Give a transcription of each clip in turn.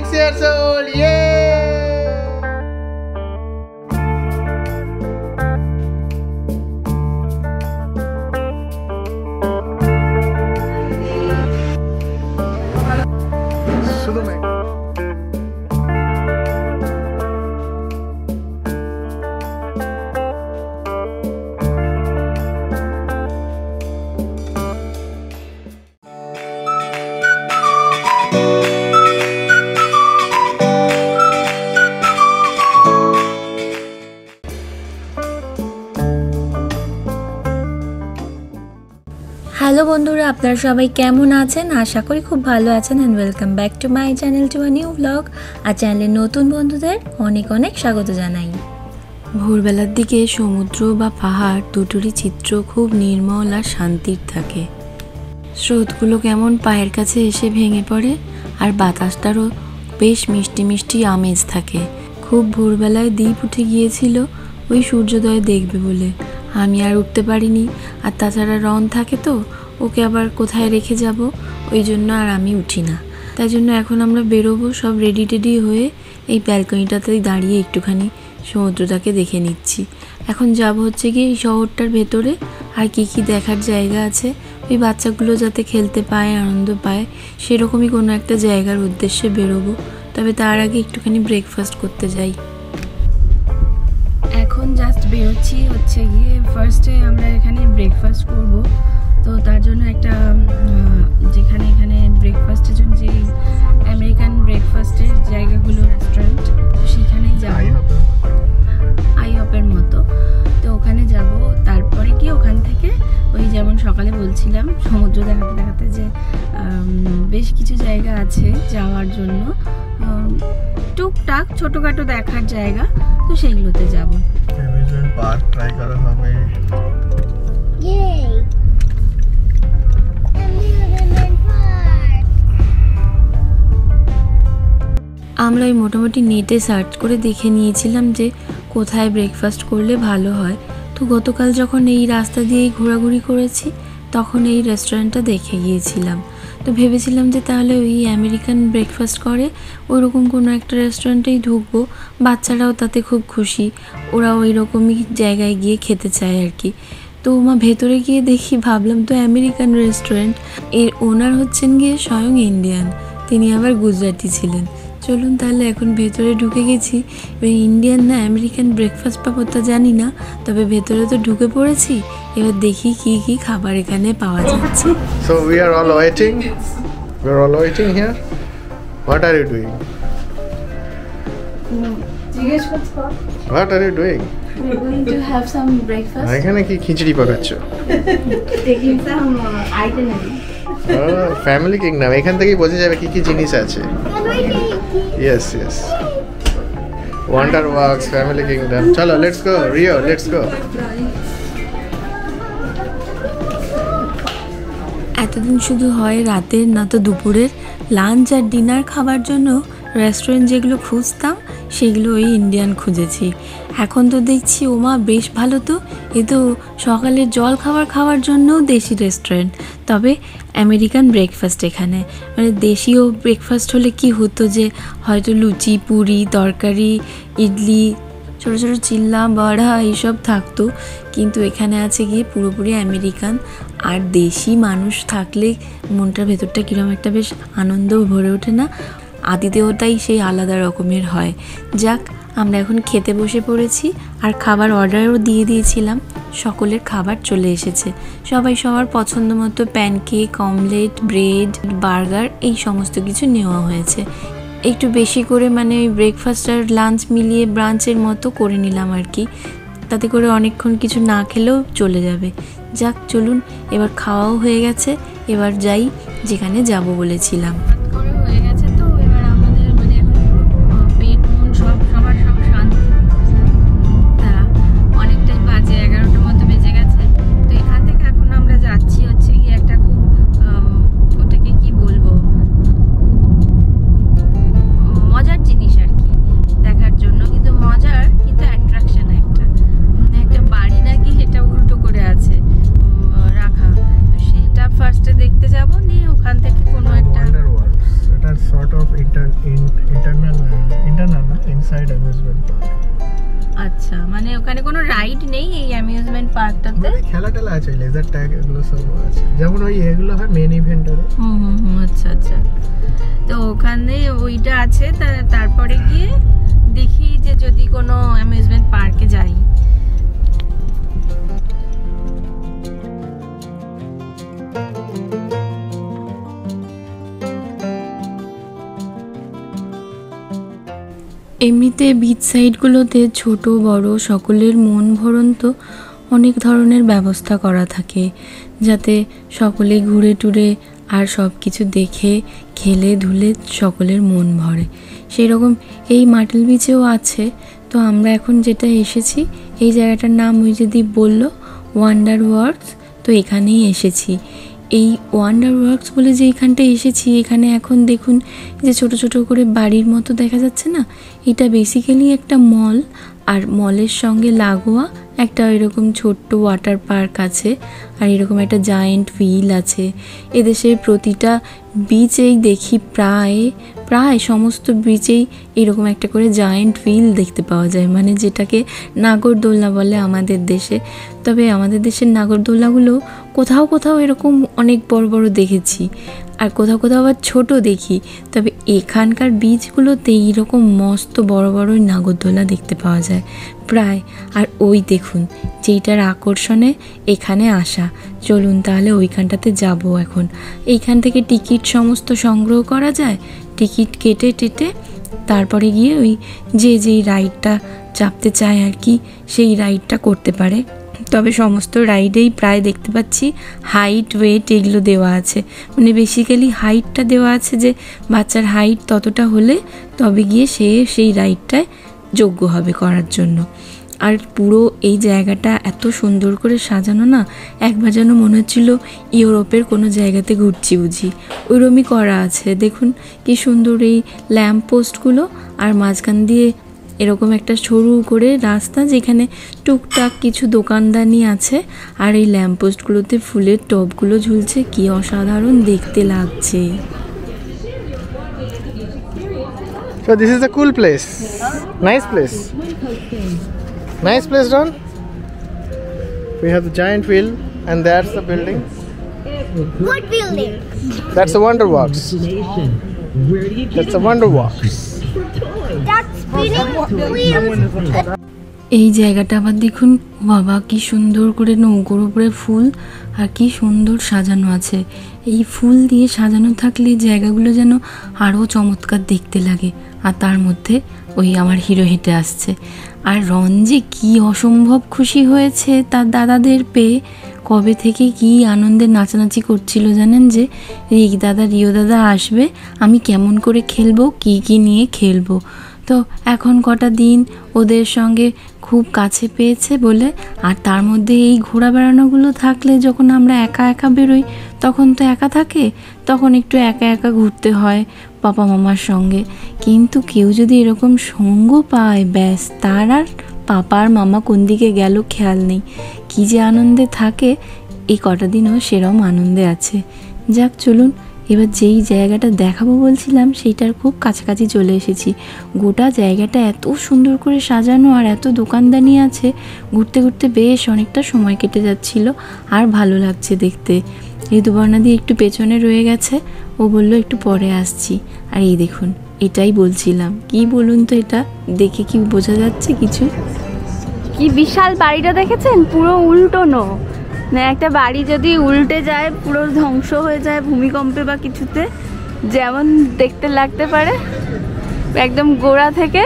6 years old. Yay! Hello বন্ধুরা, আপনারা সবাই কেমন আছেন? আশা করি খুব ভালো আছেন and welcome back to my channel to a new blog. আর চ্যানেলের নতুন বন্ধুদের অনেক অনেক স্বাগত জানাই। ভোরবেলার দিকে সমুদ্র বা পাহাড় দুটোরই চিত্র খুব নির্মল আর শান্তির থাকে। স্রোতগুলো কেমন পায়ের কাছে এসে ভেঙে পড়ে আর বাতাসটারও বেশ মিষ্টি মিষ্টি আমেজ থাকে। খুব ভোরবেলায় দ্বীপ উঠে গিয়েছিল ওই সূর্যোদয় দেখবে বলে। আমি আর উঠতে পারিনি, আর তাছাড়া রন থাকে তো, ওকে আবার কোথায় রেখে যাব, ওই জন্য আর আমি উঠি না। তাই জন্য এখন আমরা বেরোবো সব রেডি টেডি হয়ে এই ব্যালকনিটাতেই দাঁড়িয়ে একটুখানি সমুদ্রটাকে দেখে নিচ্ছি। এখন যাব হচ্ছে গিয়ে এই শহরটার ভেতরে আর কি কি দেখার জায়গা আছে, ওই বাচ্চাগুলো যাতে খেলতে পায়, আনন্দ পায়, সেরকমই কোনো একটা জায়গার উদ্দেশ্যে বেরোবো। তবে তার আগে একটুখানি ব্রেকফাস্ট করতে যাই। এখন জাস্ট বেরোচ্ছি হচ্ছে গিয়ে, ফার্স্টে আমরা এখানে ব্রেকফাস্ট করব। তো তার জন্য একটা যেখানে এখানে ব্রেকফাস্টের জন্য যে আমেরিকান ব্রেকফাস্টের জায়গাগুলো, রেস্টুরেন্ট, তো সেখানেই যাব, আইহপের মতো। তো ওখানে যাব, তারপরে কি ওখান থেকে ওই যেমন সকালে বলছিলাম সমুদ্র দেখাতে দেখাতে যে বেশ কিছু জায়গা আছে যাওয়ার জন্য, টুকটাক ছোটোখাটো দেখার জায়গা, তো সেইগুলোতে যাবো। পার্ক ট্রাই করা হবে। আমরা ওই মোটামুটি নেটে সার্চ করে দেখে নিয়েছিলাম যে কোথায় ব্রেকফাস্ট করলে ভালো হয়। তো গতকাল যখন এই রাস্তা দিয়েই ঘোরাঘুরি করেছি তখন এই রেস্টুরেন্টটা দেখে গিয়েছিলাম। তো ভেবেছিলাম যে তাহলে ওই আমেরিকান ব্রেকফাস্ট করে ওইরকম কোনো একটা রেস্টুরেন্টেই ঢুকবো, বাচ্চারাও তাতে খুব খুশি, ওরা ওই রকমই জায়গায় গিয়ে খেতে চায় আর কি। তো ভেতরে গিয়ে দেখি, ভাবলাম তো আমেরিকান রেস্টুরেন্ট, এর ওনার হচ্ছেন গিয়ে স্বয়ং ইন্ডিয়ান, তিনি আবার গুজরাটি ছিলেন। চলুন তাহলে এখন ভেতরে ঢুকে গেছি। এবার ইন্ডিয়ান না আমেরিকান ব্রেকফাস্ট পাবো তা জানি না, তবে ভেতরে তো ঢুকে পড়েছি, এবার দেখি কি কি খাবার এখানে পাওয়া যাচ্ছে। So we are all waiting. We are all waiting here. What are you doing? What are you doing? We're going to have some breakfast. এখানে কি খিচুড়ি পাকাচ্ছো? Taking some itinerary. Family kingdom, এখান থেকেই বোঝা যাবে কি কি জিনিস আছে। Yes, yes. Wonder Walks, Family Kingdom. চলো, let's go, Rio, let's go. এতদিন শুধু হয় রাতের না তো দুপুরের লাঞ্চ আর ডিনার খাবার জন্য রেস্টুরেন্ট যেগুলো খুঁজতাম সেগুলো ওই ইন্ডিয়ান খুঁজেছি। এখন তো দেখছি ওমা বেশ ভালো, তো এ তো সকালের জল খাওয়ার জন্যও দেশি রেস্টুরেন্ট, তবে আমেরিকান ব্রেকফাস্ট এখানে। মানে দেশীয় ব্রেকফাস্ট হলে কি হতো যে হয়তো লুচি, পুরি, তরকারি, ইডলি, ছোটো ছোটো চিল্লা, বড়া এইসব থাকতো, কিন্তু এখানে আছে গিয়ে পুরোপুরি আমেরিকান। আর দেশি মানুষ থাকলে মনটার ভেতরটা কীরকম একটা বেশ আনন্দ ভরে ওঠে না, আতিথেয়তাই সেই আলাদা রকমের হয়। যাক, আমরা এখন খেতে বসে পড়েছি আর খাবার অর্ডারও দিয়ে দিয়েছিলাম। সকলের খাবার চলে এসেছে, সবাই সবার পছন্দ মতো প্যানকেক, অমলেট, ব্রেড, বার্গার এই সমস্ত কিছু নেওয়া হয়েছে। একটু বেশি করে মানে ওই ব্রেকফাস্ট আর লাঞ্চ মিলিয়ে ব্রাঞ্চের মতো করে নিলাম আর কি, তাতে করে অনেকক্ষণ কিছু না খেলেও চলে যাবে। যাক চলুন, এবার খাওয়াও হয়ে গেছে, এবার যাই যেখানে যাব বলেছিলাম। Wonder World. Side amusement park. আচ্ছা, মানে ওখানে কোনো রাইড নেই এই অ্যামিউজমেন্ট পার্কটাতে? খেলা টেলা আছে, লেজার ট্যাগ এগুলো সব আছে, যেমন ওই এগুলো হয় মেন ইভেন্টারে। আচ্ছা আচ্ছা, তো ওখানে ওইটা আছে। তারপরে গিয়ে দেখি যে যদি কোনো অ্যামিউজমেন্ট পার্কে যাই। এমনিতে বিচ সাইডগুলোতে ছোট বড় সকলের মন ভরন্ত অনেক ধরনের ব্যবস্থা করা থাকে, যাতে সকলে ঘুরে টুরে আর সব কিছু দেখে খেলে ধুলে সকলের মন ভরে। সেই রকম এই মার্টেল বিচেও আছে। তো আমরা এখন যেটা এসেছি, এই জায়গাটার নাম ওই যদি বললো ওয়ান্ডার ওয়ার্কস, তো এখানেই এসেছি। এই ওয়ান্ডার ওয়ার্কস বলে যে এখানটা এসেছি, এখানে এখন দেখুন যে ছোট ছোট করে বাড়ির মতো দেখা যাচ্ছে না, এটা বেসিক্যালি একটা মল। আর মলের সঙ্গে লাগোয়া একটা এরকম ছোট্ট ওয়াটার পার্ক আছে, আর এরকম একটা জায়েন্ট হুইল আছে। এদেশের প্রতিটা বিচেই দেখি প্রায় সমস্ত বিচেই এরকম একটা করে জায়েন্ট হুইল দেখতে পাওয়া যায়, মানে যেটাকে নাগরদোলনা বলে আমাদের দেশে। তবে আমাদের দেশের নাগরদোলনাগুলো কোথাও কোথাও এরকম অনেক বড় বড় দেখেছি, আর কোথাও কোথাও আবার ছোটো দেখি। তবে এখানকার বিচগুলোতে এইরকম মস্ত বড় বড় নাগরদোলনা দেখতে পাওয়া যায় প্রায়। আর ওই দেখুন যেইটার আকর্ষণে এখানে আসা। চলুন তাহলে ওইখানটাতে যাব এখন। এইখান থেকে টিকিট সমস্ত সংগ্রহ করা যায়, টিকিট কেটে টেটে তারপরে গিয়ে ওই যেই রাইডটা চাপতে চায় আর কি, সেই রাইডটা করতে পারে। তবে সমস্ত রাইডেই প্রায় দেখতে পাচ্ছি হাইট ওয়েট এগুলো দেওয়া আছে, মানে বেসিক্যালি হাইটটা দেওয়া আছে যে বাচ্চার হাইট ততটা হলে তবে গিয়ে সে সেই রাইডটায় যোগ্য হবে করার জন্য। আর পুরো এই জায়গাটা এত সুন্দর করে সাজানো না, একবার যেন মনে হচ্ছিল ইউরোপের কোনো জায়গাতে ঘুরছি বুঝি, ওইরকমই করা আছে। দেখুন কি সুন্দর এই ল্যাম্প পোস্টগুলো, আর মাঝখান দিয়ে এরকম একটা সরু করে রাস্তা, যেখানে টুকটাক কিছু দোকানদানি আছে। আর এই ল্যাম্প পোস্টগুলোতে ফুলের টবগুলো ঝুলছে, কি অসাধারণ দেখতে লাগছে। So this is a cool place. Nice place. Nice place, Don. We have the giant wheel, and that's the building. What building? That's the Wonder Walks. That's the Wonder Walks. That's spinning wheels. এই জায়গাটা আবার দেখুন, বাবা কি সুন্দর করে নৌকোর উপরে ফুল, আর কি সুন্দর সাজানো আছে। এই ফুল দিয়ে সাজানো থাকলে জায়গাগুলো যেন আরও চমৎকার দেখতে লাগে। আর তার মধ্যে ওই আমার হিরো হেঁটে আসছে। আর রন যে কী অসম্ভব খুশি হয়েছে তার দাদাদের পেয়ে, কবে থেকে কি আনন্দে নাচানাচি করছিল জানেন, যে রিক দাদা রিও দাদা আসবে, আমি কেমন করে খেলবো, কি নিয়ে খেলবো। তো এখন কটা দিন ওদের সঙ্গে খুব কাছে পেয়েছে বলে। আর তার মধ্যে এই ঘোরা বেড়ানোগুলো থাকলে, যখন আমরা একা একা বেরোই তখন তো একা থাকে, তখন একটু একা একা ঘুরতে হয় পাপা মামার সঙ্গে। কিন্তু কেউ যদি এরকম সঙ্গ পায়, ব্যাস তার আর পাপা আর মামা কোন দিকে গেল খেয়াল নেই। কী যে আনন্দে থাকে, এই কটা দিনও সেরকম আনন্দে আছে। যাক চলুন, এবার যেই জায়গাটা দেখাবো বলছিলাম সেইটার খুব কাছাকাছি চলে এসেছি। গোটা জায়গাটা এত সুন্দর করে সাজানো, আর এত দোকানদানি আছে, ঘুরতে ঘুরতে বেশ অনেকটা সময় কেটে যাচ্ছিল, আর ভালো লাগছে দেখতে। ঋতুপর্ণা দিয়ে একটু পেছনে রয়ে গেছে, ও বললো একটু পরে আসছি। আর এই দেখুন, এটাই বলছিলাম, কি বলুন তো, এটা দেখে কি বোঝা যাচ্ছে কিছু? কি বিশাল বাড়িটা দেখেছেন, পুরো উল্টোনো। না একটা বাড়ি যদি উল্টে যায়, পুরো ধ্বংস হয়ে যায় ভূমিকম্পে বা কিছুতে, যেমন দেখতে লাগতে পারে, একদম গোড়া থেকে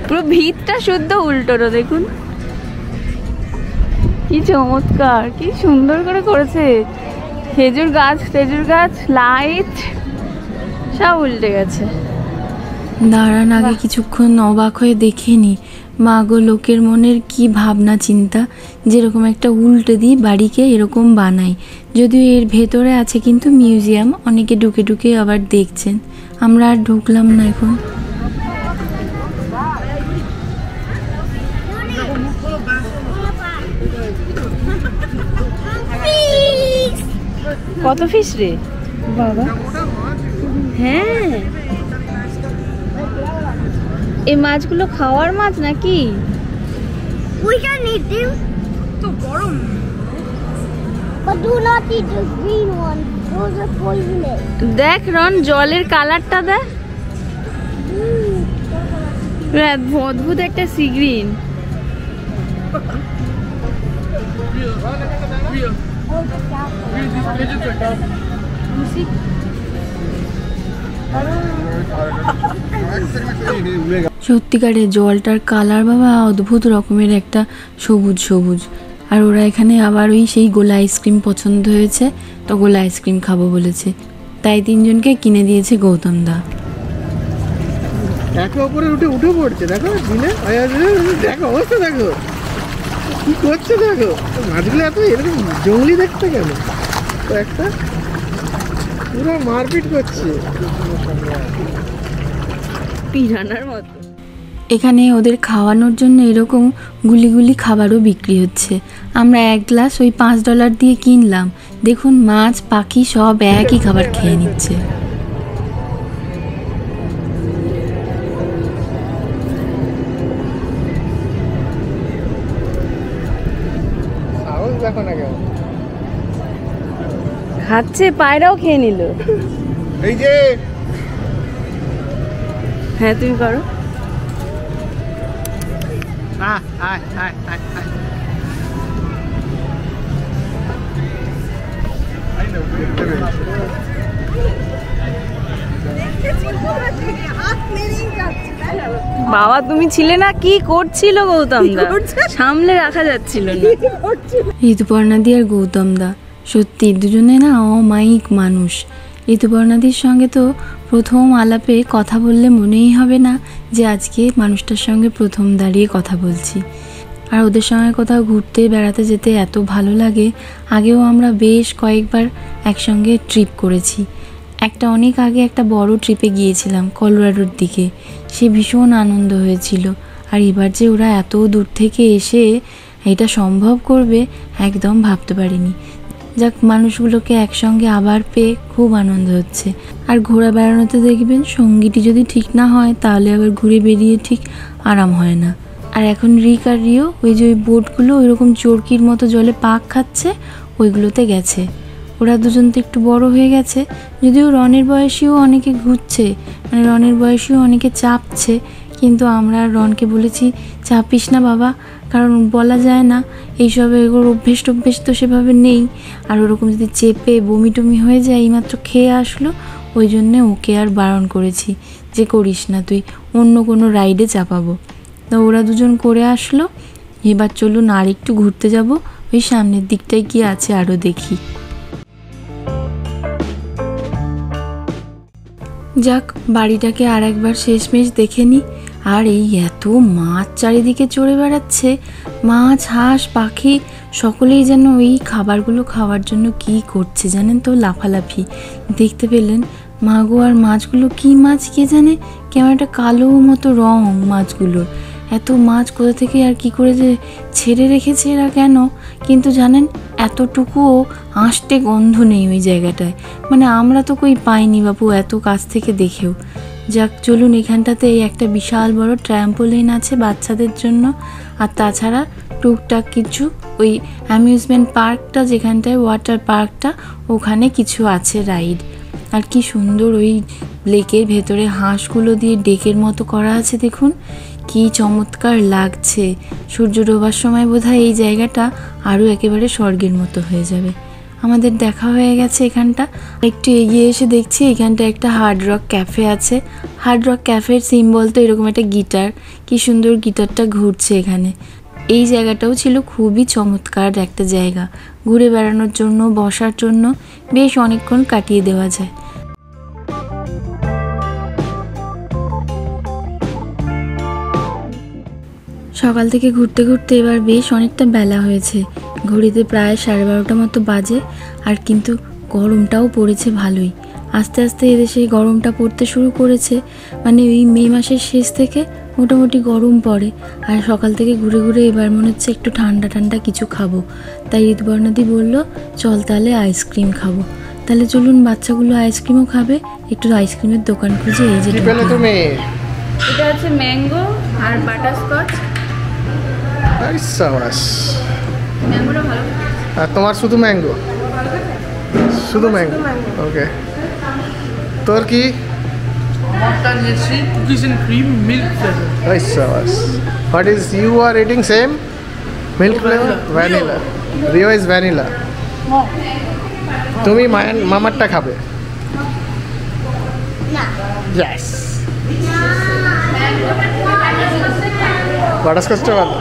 পুরো ভিতটা শুদ্ধ উল্টোনো। দেখুন কি চমৎকার, কি সুন্দর করে করেছে। খেজুর গাছ, লাইট সব উল্টে গেছে। দাঁড়ান, আগে কিছুক্ষণ অবাক হয়ে দেখে নি, মা গো লোকের মনের কি ভাবনা চিন্তা, যেরকম একটা উল্টে দিয়ে বাড়িকে এরকম বানাই। যদিও এর ভেতরে আছে কিন্তু মিউজিয়াম, অনেকে ঢুকে ঢুকে আবার দেখছেন। আমরা আর ঢুকলাম না এখন। কত ফিস রে বাবা? হ্যাঁ এই মাছগুলো খাওয়ার মাছ নাকি? We can eat them. But do not eat the green ones. Those are poisonous. দেখ রন, জলের কালারটা দেখ, অদ্ভুত একটা সি গ্রিন। সত্যিকারের জলটার কালার বাবা অদ্ভুত রকমের একটা সবুজ সবুজ। আর ওরা এখানে আবার ওই সেই গোলা আইসক্রিম পছন্দ হয়েছে, তো গোলা আইসক্রিম খাবো বলেছে, তাই তিনজনকে কিনে দিয়েছে গৌতম দা। একে ওপরে উঠে পড়ছে, দেখো দিনে দেখো অবস্থা, দেখো কি করছে, দেখো মাছগুলো এত এরকম জঙ্গলি দেখতে কেন, তো একটা পুরো মারপিট করছে পিরানার মতো। এখানে ওদের খাওয়ানোর জন্য এরকম গুলি গুলি খাবারও বিক্রি হচ্ছে। আমরা এক গ্লাস ওই $5 দিয়ে কিনলাম। দেখুন মাছ পাখি সব একই খাবার খেয়ে নিচ্ছে। দেখো না কেমন খাচ্ছে, পায়রাও খেয়ে নিল। এই যে হ্যাঁ তুমি করো। বাবা তুমি ছিলে না, কি করছিল গৌতম দা, সামলে রাখা যাচ্ছিল না। ঋতুপর্ণাদি আর গৌতম দা সত্যি দুজনে না অমায়িক মানুষ। ঋতুপর্ণাদির সঙ্গে তো প্রথম আলাপে কথা বললে মনেই হবে না যে আজকে মানুষটার সঙ্গে প্রথম দাঁড়িয়ে কথা বলছি। আর ওদের সঙ্গে কোথাও ঘুরতে বেড়াতে যেতে এত ভালো লাগে। আগেও আমরা বেশ কয়েকবার একসঙ্গে ট্রিপ করেছি। একটা অনেক আগে একটা বড় ট্রিপে গিয়েছিলাম কলোরাডোর দিকে, সে ভীষণ আনন্দ হয়েছিল। আর এবার যে ওরা এত দূর থেকে এসে এটা সম্ভব করবে একদম ভাবতে পারিনি। যাক, মানুষগুলোকে একসঙ্গে আবার পেয়ে খুব আনন্দ হচ্ছে। আর ঘোরা বেড়ানোতে দেখবেন সঙ্গীটি যদি ঠিক না হয় তাহলে আবার ঘুরে বেরিয়ে ঠিক আরাম হয় না। আর এখন রিক আর রিও ওই যে ওই বোটগুলো ওইরকম চরকির মতো জলে পাক খাচ্ছে ওইগুলোতে গেছে। ওরা দুজন তো একটু বড় হয়ে গেছে, যদিও রনের বয়সীও অনেকে ঘুরছে, মানে রনের বয়সীও অনেকে চাপছে, কিন্তু আমরা রনকে বলেছি চাপিস না বাবা, কারণ বলা যায় না এইসব এগুলোর অভ্যেস টভ্যেস তো সেভাবে নেই। আর ওরকম যদি চেপে বমি টমি হয়ে যায়, এইমাত্র খেয়ে আসলো, ওই জন্যে ওকে আর বারণ করেছি যে করিস না, তুই অন্য কোনো রাইডে চাপাবো। তো ওরা দুজন করে আসলো। এবার চলুন আর একটু ঘুরতে যাব, ওই সামনের দিকটায় কি আছে আরও দেখি। যাক, বাড়িটাকে আর একবার শেষমেশ দেখে নিই। আর এই এত মাছ চারিদিকে চড়ে বেড়াচ্ছে, মাছ হাঁস পাখি সকলেই যেন ওই খাবারগুলো খাওয়ার জন্য কি করছে জানেন তো, লাফালাফি। দেখতে পেলেন মাগো, আর মাছগুলো কি মাছ কে জানে, কেমন একটা কালো মতো রং মাছগুলোর। এত মাছ কোথা থেকে আর কি করে যে ছেড়ে রেখেছে এরা কেন, কিন্তু জানেন এতটুকুও আঁশটে গন্ধ নেই ওই জায়গাটায়, মানে আমরা তো কই পাইনি বাপু এত কাছ থেকে দেখেও। যাক চলুন, এখানটাতে এই একটা বিশাল বড় ট্র্যাম্পোলিন আছে বাচ্চাদের জন্য, আর তাছাড়া টুকটাক কিছু ওই অ্যামিউজমেন্ট পার্কটা যেখানটায় ওয়াটার পার্কটা, ওখানে কিছু আছে রাইড। আর কি সুন্দর ওই লেকের ভেতরে হাঁসগুলো দিয়ে ডেকের মতো করা আছে, দেখুন কি চমৎকার লাগছে। সূর্য ডোবার সময় বোধহয় এই জায়গাটা আরও একেবারে স্বর্গের মতো হয়ে যাবে। আমাদের দেখা হয়ে গেছে এখানটা। একটু এগিয়ে এসে দেখছি এখানটা একটা হার্ড রক ক্যাফে আছে। হার্ড রক ক্যাফের সিম্বল তো এরকম একটা গিটার, কি সুন্দর গিটারটা ঘুরছে এখানে। এই জায়গাটাও ছিল খুবই চমৎকার একটা জায়গা, ঘুরে বেড়ানোর জন্য বসার জন্য বেশ অনেকক্ষণ কাটিয়ে দেওয়া যায়। সকাল থেকে ঘুরতে ঘুরতে এবার বেশ অনেকটা বেলা হয়েছে, ঘড়িতে প্রায় 12:30 মতো বাজে। আর কিন্তু গরমটাও পড়েছে ভালোই, আস্তে আস্তে এদেশে গরমটা পড়তে শুরু করেছে, মানে ওই মে মাসের শেষ থেকে মোটামুটি গরম পড়ে। আর সকাল থেকে ঘুরে ঘুরে এবার মনে হচ্ছে একটু ঠান্ডা ঠান্ডা কিছু খাবো, তাই ঋতুপর্ণাদি বললো চল তাহলে আইসক্রিম খাবো। তাহলে চলুন, বাচ্চাগুলো আইসক্রিমও খাবে, একটু আইসক্রিমের দোকান খুঁজে এই যে এটা হচ্ছে ম্যাঙ্গো আর বাটারস্কচ। আই সাবাস। ম্যাঙ্গোটা ভালো। আর তোমার শুধু ম্যাঙ্গো? শুধু ম্যাঙ্গো, ওকে। তোর কি? Mutton yesi, cookies and cream, milk flavor. I সাবাস। What is you are eating same? Milk flavor? Vanilla. Rio is vanilla. তুমি মামারটা খাবে? না। Yes. বাটারস্কচটা ভালো।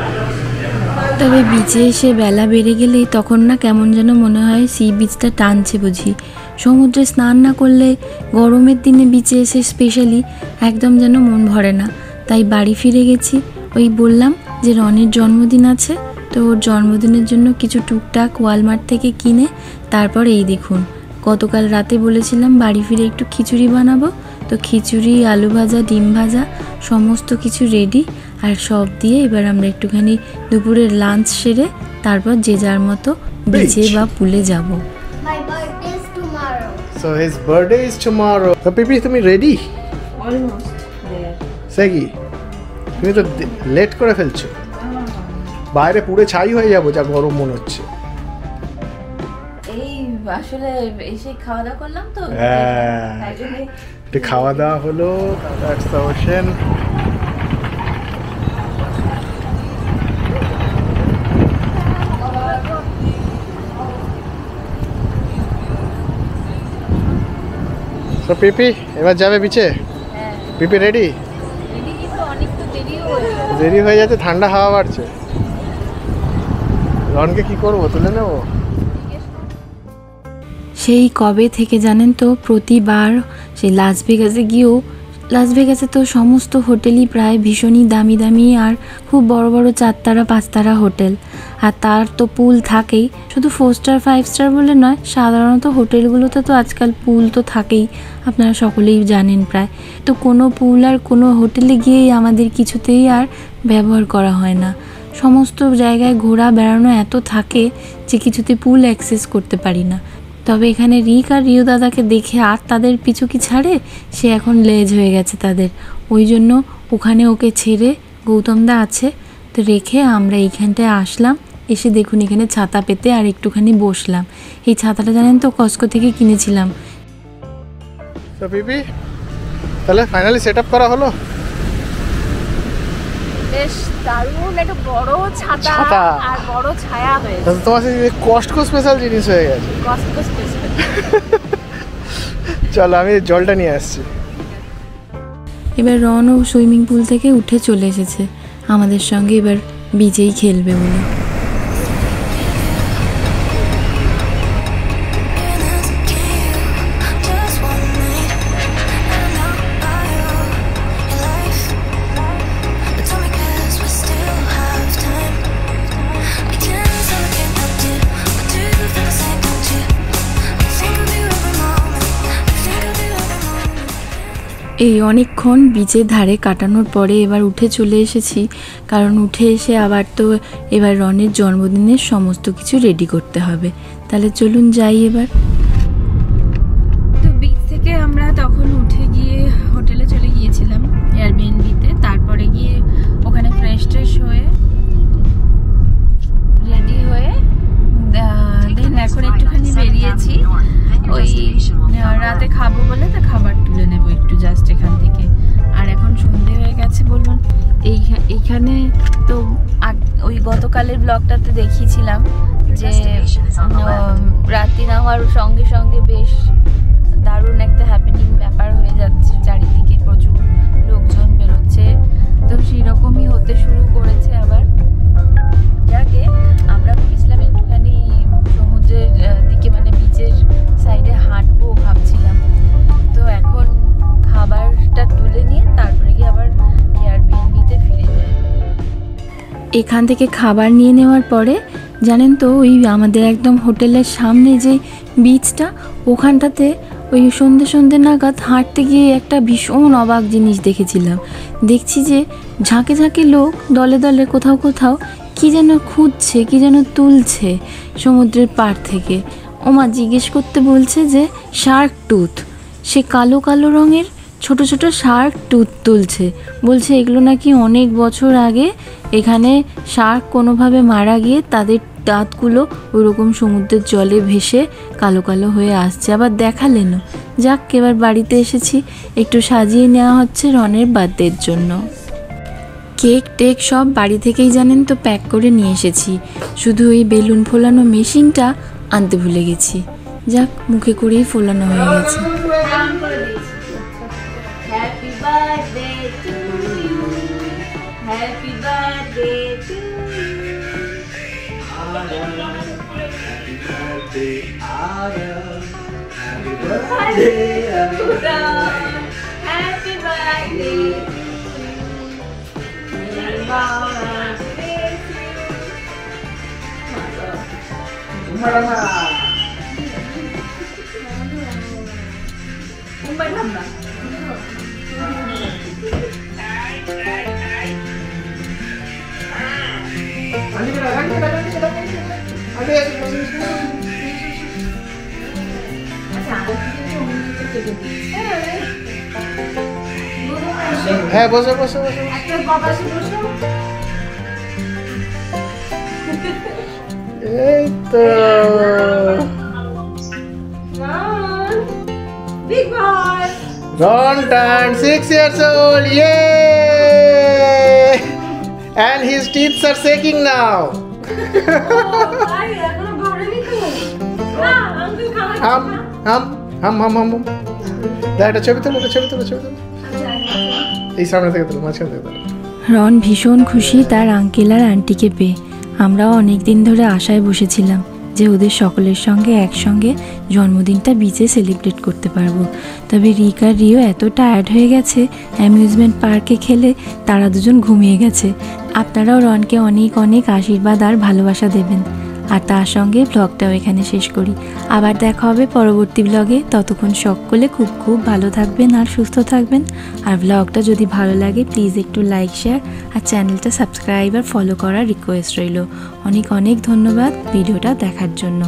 তবে বিচে এসে বেলা বেড়ে গেলেই তখন না কেমন যেন মনে হয় সি বিচটা টানছে বুঝি। সমুদ্রে স্নান না করলে গরমের দিনে বিচে এসে স্পেশালি একদম যেন মন ভরে না। তাই বাড়ি ফিরে গেছি। ওই বললাম যে রনির জন্মদিন আছে, তো ওর জন্মদিনের জন্য কিছু টুকটাক ওয়ালমার্ট থেকে কিনে তারপর এই দেখুন, গতকাল রাতে বলেছিলাম বাড়ি ফিরে একটু খিচুড়ি বানাবো, তো খিচুড়ি, আলু ভাজা, ডিম ভাজা সমস্ত কিছু রেডি। আর সব দিয়ে এবার আমরা একটুখানি দুপুরের লাঞ্চ সেরে তারপর যে যার মতো বিচে বা পুলে যাব। My birthday is tomorrow. So his birthday is tomorrow. তো পিপি তুমি রেডি? Almost there. সে কি তুমি তো লেট করে ফেলছো। বাইরে পুরো ছাই হয়ে যাবো, যা গরম মনে হচ্ছে। এই আসলে এসে খাওয়া দাওয়া করলাম তো, হ্যাঁ, তাই জন্য একটু খাওয়া দাওয়া হলো। That's the ocean. তো পিপি এবার যাবে বিচে? পিপি রেডি? কিন্তু অনেক তো দেরিও হয়ে গেল। দেরি হয়ে যাচ্ছে, ঠান্ডা হাওয়া বাড়ছে। রনকে কি করবো, তুলে নেবো? সেই কবে থেকে জানেন তো প্রতিবার সেই লাস ভেগাসে গিয়েও, লাস ভেগাসে তো সমস্ত হোটেলই প্রায় ভীষণই দামি দামি আর খুব বড় বড় 4 তারা 5 তারা হোটেল। আর তার তো পুল থাকেই, শুধু 4 স্টার 5 স্টার বলে নয়, সাধারণত হোটেলগুলোতে তো আজকাল পুল তো থাকেই, আপনারা সকলেই জানেন প্রায়। তো কোনো পুল আর কোনো হোটেলে গিয়েই আমাদের কিছুতেই আর ব্যবহার করা হয় না। সমস্ত জায়গায় ঘোরা বেড়ানো এত থাকে যে কিছুতে পুল অ্যাক্সেস করতে পারি না। তবে এখানে রিক আর রিও দাদাকে দেখে আর তাদের পিছু কি ছাড়ে, সে এখন লেজ হয়ে গেছে তাদের। ওই জন্য ওখানে ওকে ছেড়ে গৌতমদা আছে তো রেখে আমরা এইখানটায় আসলাম। এসে দেখুন এখানে ছাতা পেতে আর একটুখানি বসলাম। এই ছাতাটা জানেন তো কস্কো থেকে কিনেছিলাম। তো পিপি তাহলে ফাইনালি সেট আপ করা হলো? বেশ দারুণ একটা বড় ছাতা ছাতা। আর বড় ছায়া হয়েছে। তাহলে তোমার সেই কস্টকো স্পেশাল জিনিস হয়ে গেছে। Costco special. চলো আমি জলটা নিয়ে আসছি। এবার রনও সুইমিং পুল থেকে উঠে চলে এসেছে আমাদের সঙ্গে এবার বিচেই খেলবে বলে। এই অনেকক্ষণ বিচের ধারে কাটানোর পরে এবার উঠে চলে এসেছি, কারণ উঠে এসে আবার তো এবার রনের জন্মদিনের সমস্ত কিছু রেডি করতে হবে। তাহলে চলুন যাই এবার। তো বিচ থেকে আমরা তখন উঠে গিয়ে হোটেলে চলে গিয়েছিলাম এয়ারবিএনবিতে, তারপরে গিয়ে ওখানে ফ্রেশ ট্রেশ হয়ে রেডি হয়ে দেন এখন একটুখানি বেরিয়েছি ওই রাতে খাবো বলে, তা খাবার তুলে নেবো একটু জাস্ট এখান থেকে। আর এখন সন্ধে হয়ে গেছে বলুন। এইখানে তো ওই গতকালের ব্লগটাতে দেখিয়েছিলাম যে রাত্রি নামার সঙ্গে সঙ্গে বেশ দারুণ একটা হ্যাপেনিং ব্যাপার হয়ে যাচ্ছে, চারিদিকে প্রচুর লোকজন বেরোচ্ছে, তো সেরকমই হতে শুরু করেছে আবার। যাকে আমরা ভেবেছিলাম একটুখানি সমুদ্রের দিকে মানে বিচের সাইডে হাঁটবো ভাবছিলাম, তো এখন খাবারটা তুলে নিয়ে তারপরে গিয়ে আবার এয়ারবিএনবিতে ফিরে যাই। এখান থেকে খাবার নিয়ে নেওয়ার পরে জানেন তো ওই আমাদের একদম হোটেলের সামনে যে বিচটা, ওখানটাতে ওই সন্ধে সন্ধে নাগাদ হাঁটতে গিয়ে একটা ভীষণ অবাক জিনিস দেখেছিলাম। দেখছি যে ঝাঁকে ঝাঁকে লোক দলে দলে কোথাও কোথাও কী যেন খুঁজছে, কী যেন তুলছে সমুদ্রের পাড় থেকে। ওমা জিজ্ঞেস করতে বলছে যে শার্ক টুথ, সে কালো কালো রঙের ছোট ছোট শার্ক তুলছে, বলছে এগুলো নাকি অনেক বছর আগে এখানে শার্ক কোনোভাবে মারা গিয়ে তাদের দাঁতগুলো ওরকম সমুদ্রের জলে ভেসে কালো কালো হয়ে আসছে। আবার দেখালেনও। যাক, এবার বাড়িতে এসেছি, একটু সাজিয়ে নেওয়া হচ্ছে রনের বার্থডের জন্য। কেক টেক সব বাড়ি থেকেই জানেন তো প্যাক করে নিয়ে এসেছি, শুধু ওই বেলুন ফোলানো মেশিনটা আনতে ভুলে গেছি। যাক, মুখে করেই ফোলানো হয়ে গেছে। Happy birthday to you, happy birthday to happy birthday হ্যাঁ, বসো বসো বসো। এই তো Ron turned 6 years old, yay! And his teeth are shaking now. hum. এটা ছবি তোলো, ছবি তোলো। এই সামনে থেকে তোলো, মাঝখান থেকে তোলো। রন ভীষণ খুশি তার আঙ্কেল আর আন্টিকে পেয়ে। আমরাও অনেক দিন ধরে আশায় বসেছিলাম যে ওদের সকলের সঙ্গে একসঙ্গে জন্মদিনটা বিচে সেলিব্রেট করতে পারবো। তবে রিক আর রিও এত টায়ার্ড হয়ে গেছে অ্যামিউজমেন্ট পার্কে খেলে, তারা দুজন ঘুমিয়ে গেছে। আপনারাও রনকে অনেক অনেক আশীর্বাদ আর ভালোবাসা দেবেন। আর তার সঙ্গে ব্লগটাও এখানে শেষ করি। আবার দেখা হবে পরবর্তী ব্লগে। ততক্ষণ সকলে খুব খুব ভালো থাকবেন আর সুস্থ থাকবেন। আর ব্লগটা যদি ভালো লাগে প্লিজ একটু লাইক, শেয়ার আর চ্যানেলটা সাবস্ক্রাইব আর ফলো করার রিকোয়েস্ট রইল। অনেক অনেক ধন্যবাদ ভিডিওটা দেখার জন্য।